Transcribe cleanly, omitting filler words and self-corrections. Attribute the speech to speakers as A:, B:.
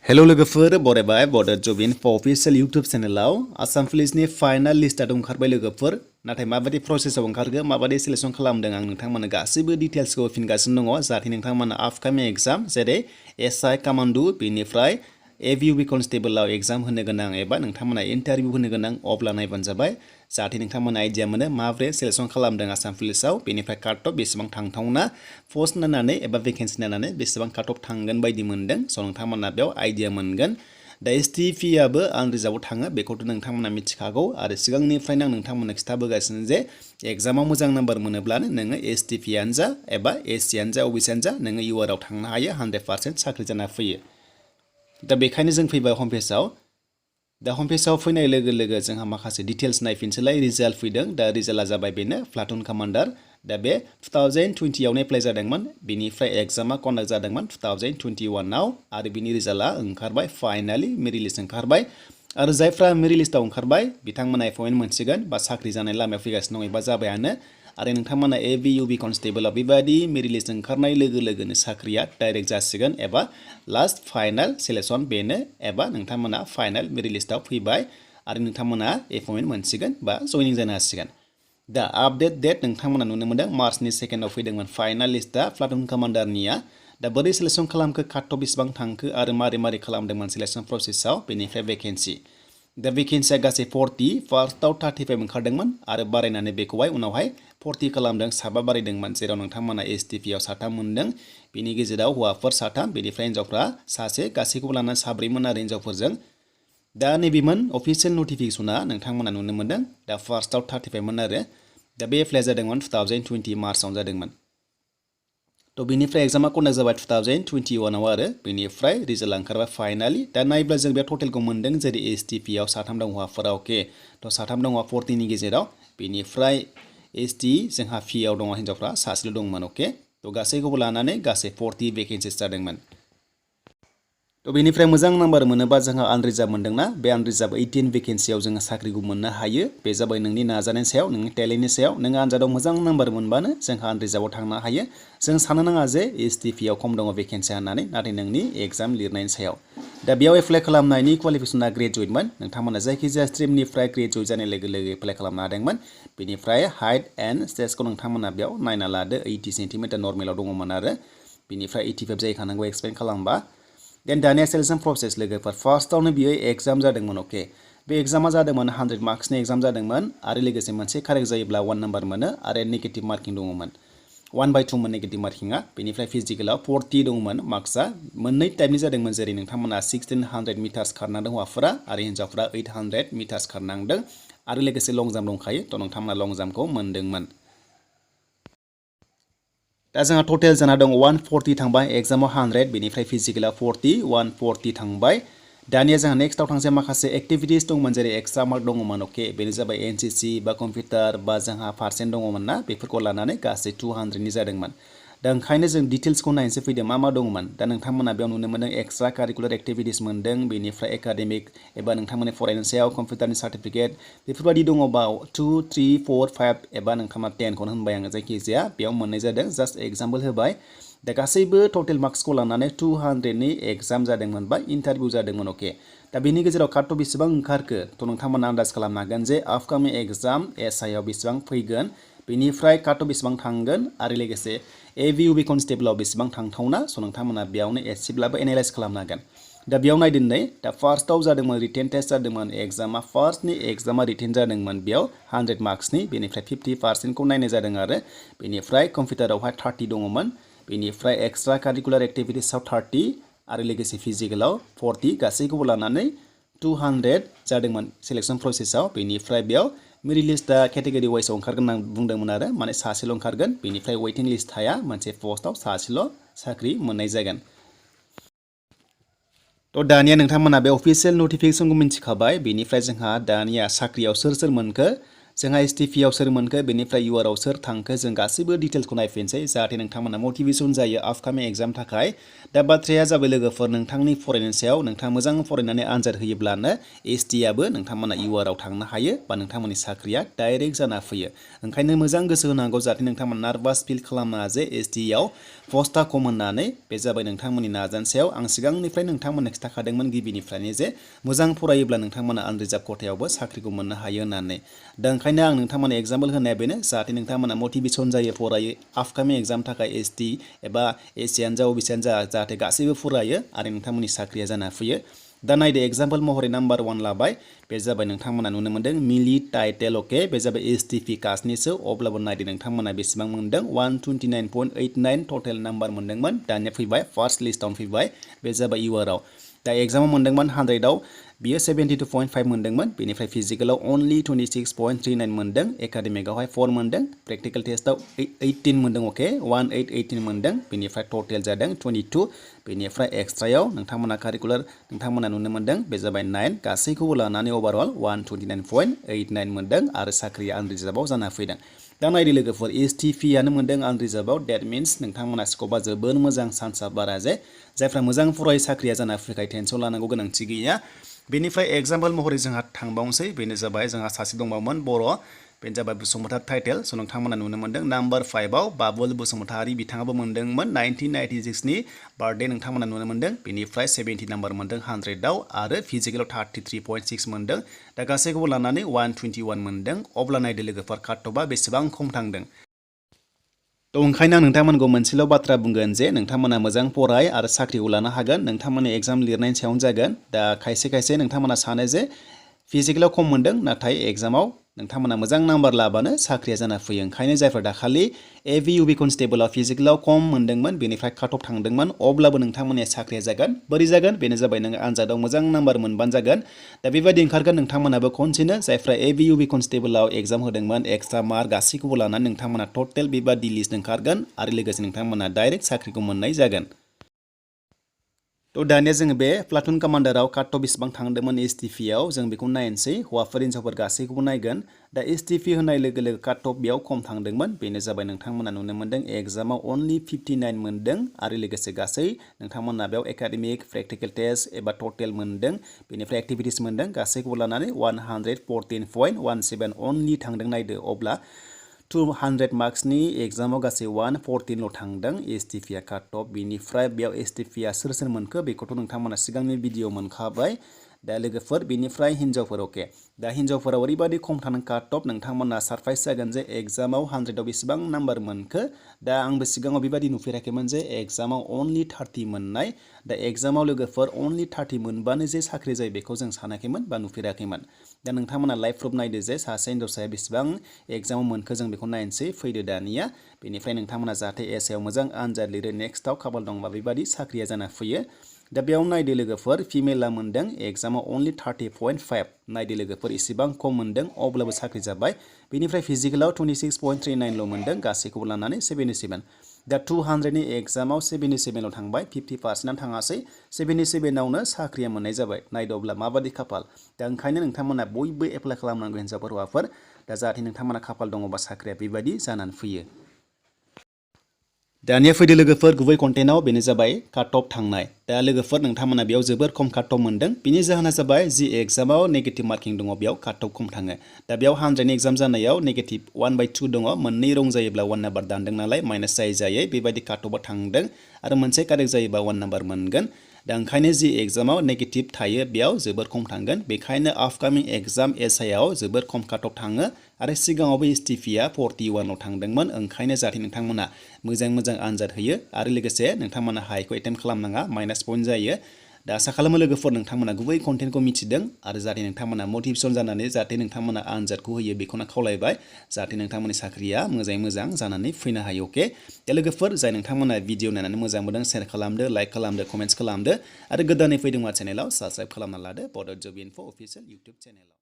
A: hello लोगोफोर बरायबाय बड' जब info official YouTube चेनेलाव Assam पुलिसनि फाइनाल लिस्टआ ओंखारबाय लोगोफोर नाथाय माबायदि प्रसेसआव ओंखारगो माबायदि सिलेक्शन खालामदों आं नोंथांमोननो गासैबो डिटेल्सखौ होफिनगासिनो दङ जाहाथे नोंथांमोना आपकामिं एग्जाम जेरै एसआई कामान्डु बेनिफ्राय एभिउबि कनस्टेबलआव एग्जाम होनो गोनां एबा नोंथांमोना इन्टारभिउ होनो गोनां अब्ला नायबानो जाबाय जाहाथे नोंथांमोना आइडिया मोनो माब्रै सिलेक्शन खालामदों आसाम पुलिसआव बेनिफ्राय काट अफ बेसेबां थांथावना पोस्ट नायनानै एबा भेकेन्सि नायनानै बेसेबां काट अफ थांगोन बायदि मोनदों स' नोंथांमोना बेयाव आइडिया मोनगोन दा एसटिपिआबो आनरिजार्भआव थाङो बेखौथ' नोंथांमोना मिथिखागौ आरो सिगांनिफ्रायनो आं नोंथांमोननो खिथाबोगासिनो जे एग्जामाव मोजां नाम्बार मोनोब्लानो नोङो एसटिपिआनो जा एबा एससिआनो जा अबिसिआनो जा नोङो इउआरआव थांनो हायो 100% साख्रि जाना फैयो दा बेखायनो जों फैबाय हम पेजाव दा हम पेजाव फैनाय लोगो लोगो जोंहा माखासे डिटेल्स नायफिनसैलाय रिजाल्ट फैदों दा रिजाल्टआ जाबाय बेनो प्लाटुन कमान्डार दा बे 2020 आवनो एप्लाइ जादोंमोन बेनिफ्राय एग्जामा कन्डाक्ट जादोंमोन 2021 आव आरो बिनि रिजाल्टआ ओंखारबाय फाइनालि मेरिट लिस्ट ओंखारबाय आरो जायफ्रा मेरिट लिस्टआव ओंखारबाय बिथांमोना एपइन्टमेन्ट मोनसिगोन बा साख्रि जानाय लामायाव फैगासिनो दं एबा जाबायानो आरो नोंथांमोना एभिउबि कनस्टेबलआव बेबायदि मेरिट लिस्ट ओंखारनाय लोगो लोगोनो साख्रिया डाइरेक्ट जासिगोन एबा लास्ट फाइनाल सिलेक्शन बेनो एबा नोंथांमोना फाइनाल मेरिट लिस्टआव फैबाय आरो नोंथांमोना एपइन्टमेन्ट मोनसिगोन बा जइनिं जानो हासिगोन दा आपडेट डेट नोंथांमोना नुनो मोनदों मार्चनि 2nd फैदोंमोन फाइनाल लिस्टआ प्लाटुन कमान्डारनिया दा बोरै सिलेक्शन खालामखो काट अफ बेसेबां थांखो आरो मारै खालामदोंमोन सिलेक्शन प्रसेसआव बेनिफ्राय भेकेन्सि दा भेकेन्सिया गासै 40 फार्स्टआव 35 ओंखारदोंमोन आरो बारायनानै बेखौहाय उनावहाय 40 खालामदों साबा बारायदोंमोन जेराव नोंथांमोना एसटिपिआव 3 मोनदों बेनि गेजेराव हौवाफोर 3 बेनिफ्राय हिन्जावफ्रा सासे गासैखौबो लानानै 3मोन आरो हिन्जावफोरजों दा नैबेमोन अफिसियेल नटिफिकेशना नोंथांमोना नुनो मोनदों दा फार्स्टआव 35 मोन आरो दा बे एप्लाइ जादोंमोन 2020 मार्चआव जादोंमोन थ' बेनिफ्राय एग्जामा कन्डाक्ट जाबाय 2021 आव आरो बेनिफ्राय रिजाल्ट ओंखारबाय फाइनालि दा नायब्ला जों बे टटेलखौ मोनदों जेरै एसटिपिआव 3 दं हौवाफोरा अके थ' 3 दङ 40नि गेजेराव बेनिफ्राय एसटि जोंहा पिआव दङ हिन्जावफ्रा सासेल' दंमोन अके थ' गासैखौबो लानानै गासै 40 भेकेन्सिस जादोंमोन थ' बेनिफ्राय मोजां नाम्बार मोनोबा जोंहा आनरिजार्भ मोनदोंना बे आनरिजार्भ 18 भेकेन्सियाव जोङो साख्रिखौ मोननो हायो बे जाबाय नोंनि नाजानायनि सायाव नोंनि टेलेन्टनि सायाव नों आनजादाव मोजां नाम्बार मोनबानो जोंहा आनरिजार्भआव थांनो हायो जों साननो नाङा जे एसटिपिआव खम दङ भेकेन्सिया होननानै नाथाय नोंनि एग्जाम लिरनायनि सायाव दा बेयाव एप्लाइ खालामनायनि क्वालिफिकेसना ग्रेजुवेटमोन नोंथांमोना जायखिजाया स्ट्रिमनिफ्राय ग्रेजुवेट जानाय लोगो लोगो एप्लाइ खालामनो हादोंमोन बेनिफ्राय हाइट एन्ड स्टेजखौ नोंथांमोना बेयाव नायना लादो 80 सेन्टिमिटार नर्मेलाव दङमोन आरो बेनिफ्राय 85 जाहैखानांगौ एक्सपेक्ट खालामबा देन दानिया सिलेक्शन प्रसेस लोगोफोर फार्स्टआवनो बियो एग्जाम जादोंमोन अके बे एग्जामा जादोंमोन 100 मार्क्सनि एग्जाम जादोंमोन आरो लोगोसे मोनसे कारेक्ट जायोब्ला 1 नाम्बार मोनो आरो नेगेटिभ मार्किं दङमोन 1/2 मोन नेगेटिभ मार्किंआ बेनिफ्राय फिजिकेलाव 40 दङमोन मार्क्सआ मोननै टाइपनि जादोंमोन जेरै नोंथांमोना 1600 मिटार्स खारनांदों हौवाफोरा आरो हिन्जावफोरा 800 मिटार्स खारनांदों आरो लोगोसे लं जाम्प दंखायो थ' नोंथांमोना लं जाम्पखौ मोनदोंमोन दा जोंहा टटेल जाना दं 140 थांबाय एग्जामाव 100 बेनिफ्राय फिजिकेलाव 40 140 थांबाय दानिया जोंहा नेक्स्टआव थांसै माखासे एक्टिभिटिस दंमोन जेरै एक्सट्रा मार्क दङमोन अके बेनो जाबाय एनसिसि बा कम्पिउटार बा जोंहा पार्सेन्ट दङमोन ना बेफोरखौ लानानै गासै 200नि जादोंमोन दा ओंखायनो जों डिटेल्सखौ नायनोसै फैदों मा दङमोन दा नोंथांमोना बेयाव नुनो मोनदों एक्सट्रा कारिकुलार एक्टिभिटिस मोनदों बेनिफ्राय एकाडेमिक एबा नोंथांमोननि फरायनायनि सायाव कम्पिउटारनि सार्टिफिकेट बेफोरबायदि दङबा 2 3 4 5 एबा नोंथांमोना 10 खौनो होनबाय आङो जायखिजाया बेयाव मोननाय जादों जास्ट एग्जाम्पल होबाय दा गासैबो टटेल मार्क्सखौ लानानै 200नि एग्जाम जादोंमोन बा इन्टारभिउ जादोंमोन अके दा बेनि गेजेराव काट अफ बेसेबां ओंखारखो थ' नोंथांमोना आन्दाज खालामनो हागोन जे आपकामिं एग्जाम एसआइआव बेसेबां फैगोन बेनिफ्राय काट अफ बेसेबां थांगोन आरो लोगोसे एभिउबि कनस्टेबलआव बेसेबां थांथावना स' नोंथांमोना बेयावनो एसेब्लाबो एनालाइज खालामनो हागोन दा बेयाव नायदों नै दा फार्स्टआव जादोंमोन रिटेन टेस्ट जादोंमोन एग्जामा फार्स्टनि एग्जामा रिटेन जादोंमोन बेयाव 100 मार्क्सनि बेनिफ्राय 50%खौ नायनाय जादों आरो बेनिफ्राय कम्पिउटारावहाय 30 दङमोन बेनिफ्राय एक्सट्रा कारिकुलार एक्टिभिटिसआव 30 आरो लोगोसे फिजिकेलाव 40 गासैखौबो लानानै 200 जादोंमन सिलेक्शन प्रसेसआव बेनिफ्राय बेयाव मेरिट लिस्टआ केटेगरि वाइसआव ओंखारगोन होनना बुंदोंमोन आरो माने सासेल' ओंखारगोन बेनिफ्राय वेटिं लिस्ट थाया मोनसे पस्टआव सासेल' साख्रि मोननाय जागोन थ' दानिया नोंथांमोना बे अफिसियेल नटिफिकेसनखौ मिन्थिखाबाय बेनिफ्राय जोंहा दानिया साख्रियाव सोर मोनखो जोंहा एसटिपिआव सोर मोनखो बेनिफ्राय इउआरआव सोर थांखो जों गासैबो डिटेल्सखौ नायफिनसै जाहाथे नोंथांमोना मटिभेसन जायो आपकामिं एग्जाम थाखाय दा बाथ्राया जाबाय लोगोफोर नोंथांनि फरायनायनि सायाव नोंथाङा मोजां फरायनानै आनजाद होयोब्लानो एसटिआबो नोंथांमोना इउआरआव थांनो हायो बा नोंथांमोननि साख्रिया डाइरेक्ट जाना फैयो ओंखायनो मोजां गोसो होनांगौ जाहाथे नोंथांमोना नार्भास फिल खालामा जे एसटिआव पस्टआ खम होननानै बे जाबाय नोंथांमोननि नाजानायाव आं सिगांनिफ्राय नोंथांमोननो खिथाखादोंमोन गिबिनिफ्रायनो जे मोजां फरायोब्ला नोंथांमोना आनरिजार्भ खथायावबो साख्रिखौ मोननो हायो होननानै दा ओंखायनो आं नोंथांमोननो एग्जाम्पल होनाया बेनो जाहाथे नोंथांमोना मटिभेसन जायो फरायो आपकामिं एग्जाम थाखाय ST एबा एसियानो जा अबिसियानो जा जाहाथे गासैबो फरायो आरो नोंथांमोननि साख्रिया जाना फैयो दा नायदो एग्जाम्पल महरै नाम्बार 1 लाबाय बे जाबाय नोंथांमोना नुनो मोनदों मिलि टाइटेल अके बे जाबाय STP कास्टनिसो अब्लाबो नायदो नोंथांमोना बेसेबां मोनदों 129.89 टटेल नाम्बार मोनदोंमोन दानिया फैबाय फार्स्ट लिस्टआवनो फैबाय बे जाबाय इउआरआव दा एग्जामाव मोनदोंमोन 100आव बियो 72.5 मोनदोंमोन बेनिफ्राय फिजिकेलाव अनलि 26.39 मोनदों एकाडेमिकआवहाय 4 मोनदों प्रेक्टिकल टेस्टआव 18 मोनदों अके 18 मोनदों बेनिफ्राय टटेल जादों 22 बेनिफ्राय एक्सट्रायाव नोंथांमोना कारिकुलार नोंथांमोना नुनो मोनदों बे जाबाय 9 गासैखौबो लानानै ओभारअल 129.89 मोनदों आरो साख्रिया आनरिजार्भआव जाना फैदों दा नायदो लोगोफोर STPआनो मोनदों आनरिजार्भआव डेट मिन्स नोंथांमोना स्कपआ जोबोर मोजां चान्सआ बारा जे जायफ्रा मोजां फरायो साख्रिया जाना फैखाय टेनसन लानांगौ गोनांथि गैया बेनिफ्राय एग्जाम्पल महरै जोंहा थांबावनोसै बेनो जाबाय जोंहा सासे दंबावोमोन बर' बेनो जाबाय बसुमतारी टाइटेल स' नोंथांमोना नुनो मोनदों नाम्बार 5आव बाबुल बसुमतारी बिथाङाबो मोनदोंमोन 1996नि बार्थडे नोंथांमोना नुनो मोनदों बेनिफ्राय 70 नाम्बार मोनदों 100आव आरो फिजिकेलाव 33.6 मोनदों दा गासैखौबो लानानै 121 मोनदों अब्ला नायदो लोगोफोर काटअफआ बेसेबां खम थांदों थ' ओंखायनो आं नोंथांमोनखौ मोनसेल' बाथ्रा बुंगोन जे नोंथांमोना मोजां फराय आरो साख्रिखौ लानो हागोन नोंथांमोननि एग्जाम लिरनायनि सायावनो जागोन दा खायसे नोंथांमोना सानो जे फिजिकेलाव खम मोनदों नाथाय एग्जामाव नोंथांमोना मोजां नाम्बार लाबानो साख्रिया जाना फैयो ओंखायनो जायफोर दाखालि AVUB कनस्टेबलआव फिजिकेलाव खम मोनदोंमोन बेनिफ्राय काटअफ थांदोंमोन अब्लाबो नोंथांमोननि साख्रिया जागोन बोरै जागोन बेनो जाबाय नों आनजादाव मोजां नाम्बार मोनबानो जागोन दा बेबायदि ओंखारगोन नोंथांमोनाबो खनसेनो जायफ्रा AVUB कनस्टेबलआव एग्जाम होदोंमोन एक्सट्रा मार्क गासैखौबो लानानै नोंथांमोना टटेल बेबादि लिस्ट ओंखारगोन आरो लोगोसे नोंथांमोना डाइरेक्ट साख्रिखौ मोननाय जागोन थ' दानिया जोङो बे प्लाटुन कामान्डाराव काटअफ बेसेबां थांदोंमोन STPआव जों बेखौ नायनोसै हौवाफोर हिन्जावफोर गासैखौबो नायगोन दा STP होनाय लोगो लोगो काटअफ बेयाव खम थांदोंमोन बेनो जाबाय नोंथांमोना नुनो मोनदों एग्जामाव अनलि 59 मोनदों आरो लोगोसे गासै नोंथांमोना बेयाव एकाडेमिक प्रेक्टिकल टेस्ट एबा टटेल मोनदों बेनिफ्राय एक्टिभिटिस मोनदों गासैखौबो लानानै 114.17 अनलि थांदों नायदो अब्ला 200 मार्क्सनि एग्जामाव गासै 114ल' थांदों STPआ काटअफ बेनिफ्राय बेयाव STPआ सोर मोनखो बेखौथ' नोंथांमोना सिगांनि भिडिअ मोनखाबाय दा लोगोफोर बेनिफ्राय हिन्जावफोर अके दा हिन्जावफोराव ओरैबायदि खम थांदों काटअफ नोंथांमोना सारप्राइज जागोन जे एग्जामाव 100आव बेसेबां नाम्बार मोनखो दा आंबो सिगाङाव बेबायदि नुफेराखैमोन जे एग्जामाव अनलि 30 मोननाय दा एग्जामाव लोगोफोर अनलि 30 मोनबानो जे साख्रि जायो बेखौ जों सानाखैमोन बा नुफेराखैमोन दा नोंथांमोना लाइभ प्रुफ नायदो जे सासे हिन्जावसाया बेसेबां एग्जामाव मोनखो जों बेखौ नायनोसै फैदो दानिया बेनिफ्राय नोंथांमोना जाहाथे एसेआव मोजां आनजाद लिरो नेक्स्टआव खाफाल दंबा बेबायदि साख्रिया जाना फैयो दा बेयाव नायदो लोगोफोर फिमेला मोनदों एग्जामाव अनलि 30.5 नायदो लोगोफोर इसेबां खम मोनदों अब्लाबो साख्रि जाबाय बेनिफ्राय फिजिकेलाव 26.39ल' मोनदों गासैखौबो लानानै 77 दा 200नि एग्जामाव 77ल' थांबाय 50%आनो थाङासै 77आवनो साख्रिया मोननाय जाबाय नायदो अब्ला माबादि खाफाल दा ओंखायनो नोंथांमोना बयबो एप्लाइ खालामनांगौ हिन्जावफोर हौवाफोर दा जाहाथे नोंथांमोना खाफाल दङबा साख्रिया बेबायदि जानानै फैयो दानिया फैदो लोगोफोर गुबै कन्टेन्टआव बेनो जाबाय काटअफ थांनाय दा लोगोफोर नोंथांमोना बेयाव जोबोर खम काटअफ मोनदों बिनि जाहोना जाबाय जि एग्जामाव नेगेटिभ मार्किं दङ बेयाव काटअफ खम थाङो दा बेयाव 100नि एग्जाम जानायाव नेगेटिभ 1/2 दङ मोननै रं जायोब्ला 1 नाम्बार दानदों नालाय माइनास जायै बेबायदि काटअफआ थांदों आरो मोनसे कारेक्ट जायोबा 1 नाम्बार मोनगोन दा ओंखायनो जि एग्जामाव नेगेटिभ थायो बेयाव जोबोर खम थांगोन बेखायनो आपकामिं एग्जाम SIआव जोबोर खम काटअफ थाङो आरो सिगाङावबो STPआ 41ल' थांदोंमोन ओंखायनो जाहाथे नोंथांमोना मोजां आनजाद होयो आरो लोगोसे नोंथांमोना हाइखौ एटेम्प्ट खालामनाङा माइनास पइन्ट जायो दा आसा खालामो लोगोफोर नोंथांमोना गुबै कन्टेन्टखौ मिथिदों आरो जाहाथे नोंथांमोना मटिभेसन जानानै जाहाथे नोंथांमोना आनजादखौ होयो बेखौनो खावलायबाय जाहाथे नोंथांमोननि साख्रिया मोजां जानानै फैनो हायो अके दा लोगोफोर जाय नोंथांमोना भिडिअ नायनानै मोजां मोनदों शेयार खालामदो लाइक खालामदो कमेन्ट्स खालामदो आरो गोदानै फैदोंबा चेनेलाव साबस्क्राइब खालामना लादो बड' जब इनफो अफिसियेल इउटुब चेनेलाव